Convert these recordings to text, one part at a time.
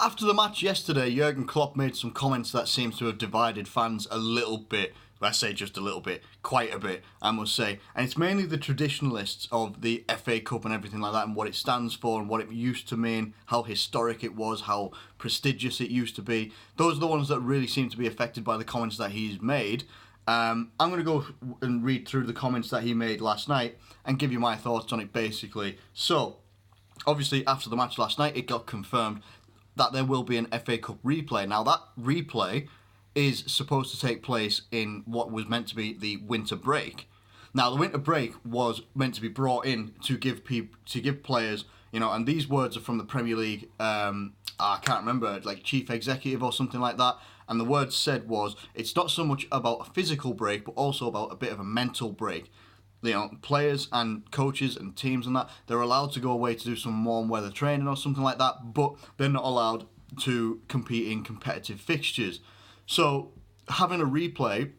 After the match yesterday, Jürgen Klopp made some comments that seems to have divided fans a little bit. I say just a little bit, quite a bit, I must say. And it's mainly the traditionalists of the FA Cup and everything like that, and what it stands for and what it used to mean, how historic it was, how prestigious it used to be. Those are the ones that really seem to be affected by the comments that he's made. I'm going to go and read through the comments that he made last night and give you my thoughts on it, basically. So, obviously, after the match last night, it got confirmed that there will be an FA Cup replay. Now, that replay is supposed to take place in what was meant to be the winter break. Now, the winter break was meant to be brought in to give players, and these words are from the Premier League. I can't remember, like chief executive or something like that. And the words said was, it's not so much about a physical break, but also about a bit of a mental break. Players and coaches and teams and that, they're allowed to go away to do some warm weather training or something like that, but they're not allowed to compete in competitive fixtures. So having a replay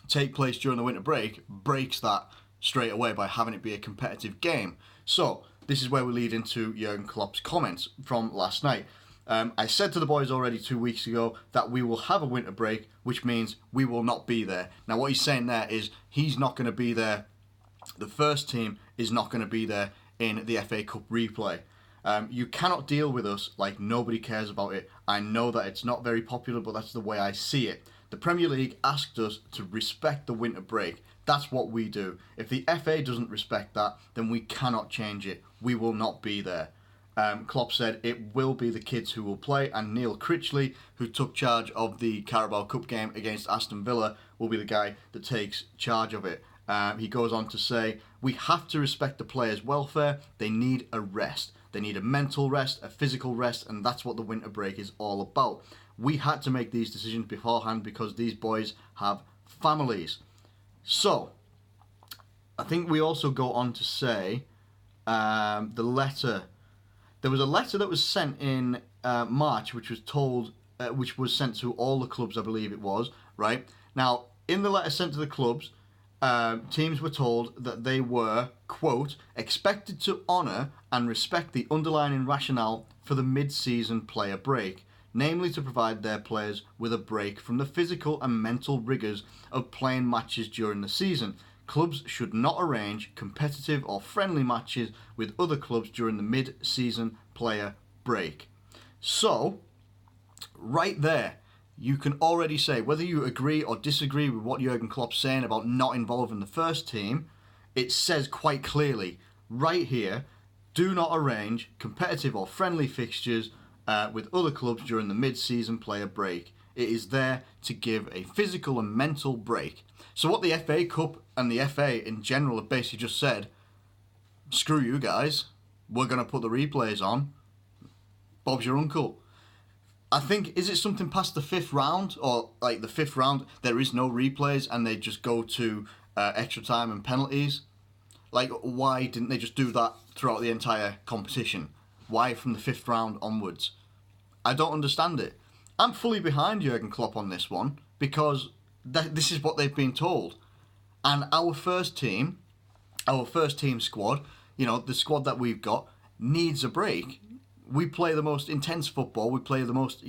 take place during the winter break breaks that straight away by having it be a competitive game. So this is where we lead into Jürgen Klopp's comments from last night. I said to the boys already 2 weeks ago that we will have a winter break, which means we will not be there. Now what he's saying there is he's not going to be there. The first team is not going to be there in the FA Cup replay. You cannot deal with us like nobody cares about it. I know that it's not very popular, but that's the way I see it. The Premier League asked us to respect the winter break. That's what we do. If the FA doesn't respect that, then we cannot change it. We will not be there. Klopp said it will be the kids who will play, and Neil Critchley, who took charge of the Carabao Cup game against Aston Villa, will be the guy that takes charge of it. He goes on to say, we have to respect the players' welfare. They need a rest. They need a mental rest, a physical rest, and that's what the winter break is all about. We had to make these decisions beforehand because these boys have families. So, I think we also go on to say the letter. There was a letter that was sent in March, which was sent to all the clubs, I believe it was, right? Now, in the letter sent to the clubs, teams were told that they were, quote, expected to honour and respect the underlying rationale for the mid-season player break, namely to provide their players with a break from the physical and mental rigours of playing matches during the season. Clubs should not arrange competitive or friendly matches with other clubs during the mid-season player break. So, right there, you can already say, whether you agree or disagree with what Jürgen Klopp's saying about not involving the first team, it says quite clearly, right here, do not arrange competitive or friendly fixtures with other clubs during the mid-season player break. It is there to give a physical and mental break. So what the FA Cup and the FA in general have basically just said, screw you guys, we're going to put the replays on. Bob's your uncle. I think, is it something past the fifth round, or like the fifth round, there is no replays and they just go to extra time and penalties? Like, why didn't they just do that throughout the entire competition? Why from the fifth round onwards? I don't understand it. I'm fully behind Jürgen Klopp on this one because this is what they've been told. And our first team squad, the squad that we've got, needs a break. We play the most intense football. We play the most,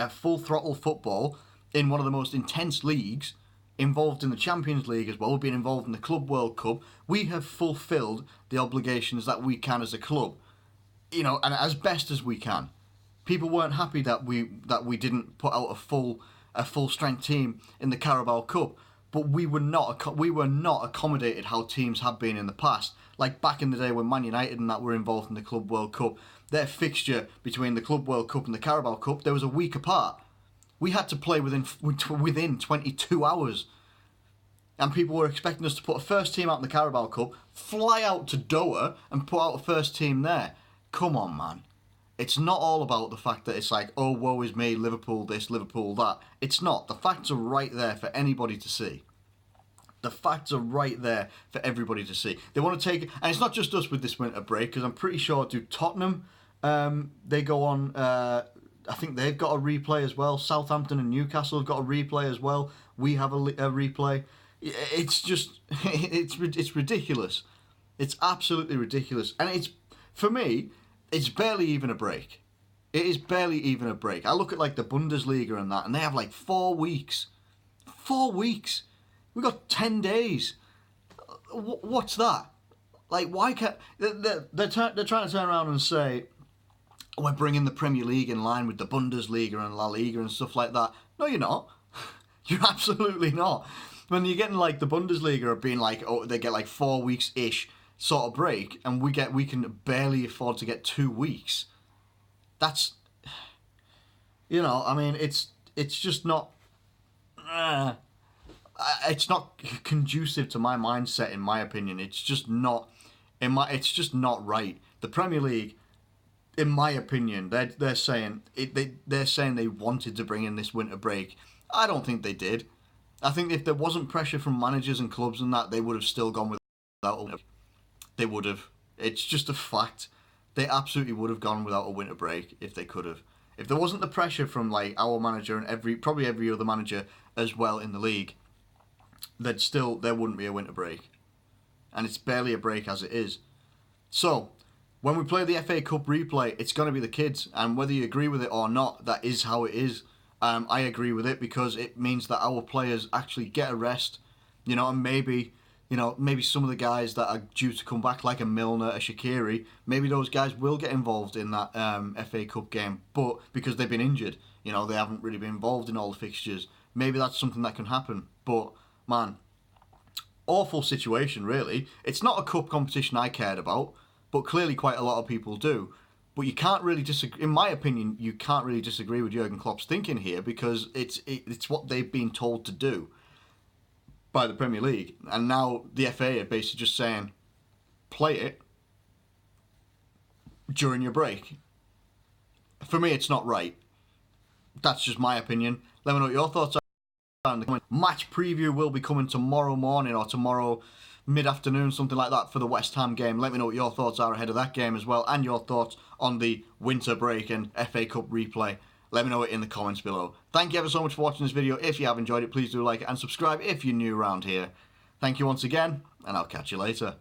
full throttle football in one of the most intense leagues, involved in the Champions League as well. We've been involved in the Club World Cup. We have fulfilled the obligations that we can as a club, and as best as we can. People weren't happy that we didn't put out a full strength team in the Carabao Cup, but we were not accommodated how teams have been in the past. Like back in the day when Man United and that were involved in the Club World Cup, their fixture between the Club World Cup and the Carabao Cup, there was a week apart. We had to play within 22 hours. And people were expecting us to put a first team out in the Carabao Cup, fly out to Doha and put out a first team there. Come on, man. It's not all about the fact that it's like, oh, woe is me, Liverpool this, Liverpool that. It's not. The facts are right there for anybody to see. The facts are right there for everybody to see. They want to take it, and it's not just us with this winter break, because I'm pretty sure to Tottenham, they go on, I think they've got a replay as well. Southampton and Newcastle have got a replay as well. We have a replay. It's just, it's ridiculous. It's absolutely ridiculous. And for me, it's barely even a break. It is barely even a break. I look at like the Bundesliga and that, and they have like 4 weeks. 4 weeks. We got 10 days. What's that? Like, why can't they're trying to turn around and say we're bringing the Premier League in line with the Bundesliga and La Liga and stuff like that? No, you're not. You're absolutely not. When you're getting like the Bundesliga are being like, oh, they get like 4 weeks ish sort of break, and we can barely afford to get 2 weeks. That's, you know, I mean, it's just not. It's not conducive to my mindset, in my opinion. It's just not. It's just not right. The Premier League, in my opinion, they're saying they're saying they wanted to bring in this winter break. I don't think they did. I think if there wasn't pressure from managers and clubs and that, they would have still gone without a winter. They would have. It's just a fact. They absolutely would have gone without a winter break if they could have. If there wasn't the pressure from like our manager and probably every other manager as well in the league, there wouldn't be a winter break. And it's barely a break as it is. So, when we play the FA Cup replay, it's going to be the kids. And whether you agree with it or not, that is how it is. I agree with it because it means that our players actually get a rest. You know, and maybe some of the guys that are due to come back, like a Milner, a Shaqiri, maybe those guys will get involved in that FA Cup game. But because they've been injured, you know, they haven't really been involved in all the fixtures. Maybe that's something that can happen. But, man, awful situation, really. It's not a cup competition I cared about, but clearly quite a lot of people do. But you can't really disagree. In my opinion, you can't really disagree with Jürgen Klopp's thinking here because it's what they've been told to do by the Premier League. And now the FA are basically just saying, play it during your break. For me, it's not right. That's just my opinion. Let me know what your thoughts are in the comment. Match preview will be coming tomorrow morning or tomorrow mid-afternoon, something like that, for the West Ham game. Let me know what your thoughts are ahead of that game as well, and your thoughts on the winter break and FA Cup replay. Let me know it in the comments below. Thank you ever so much for watching this video. If you have enjoyed it, please do like it and subscribe if you're new around here. Thank you once again, and I'll catch you later.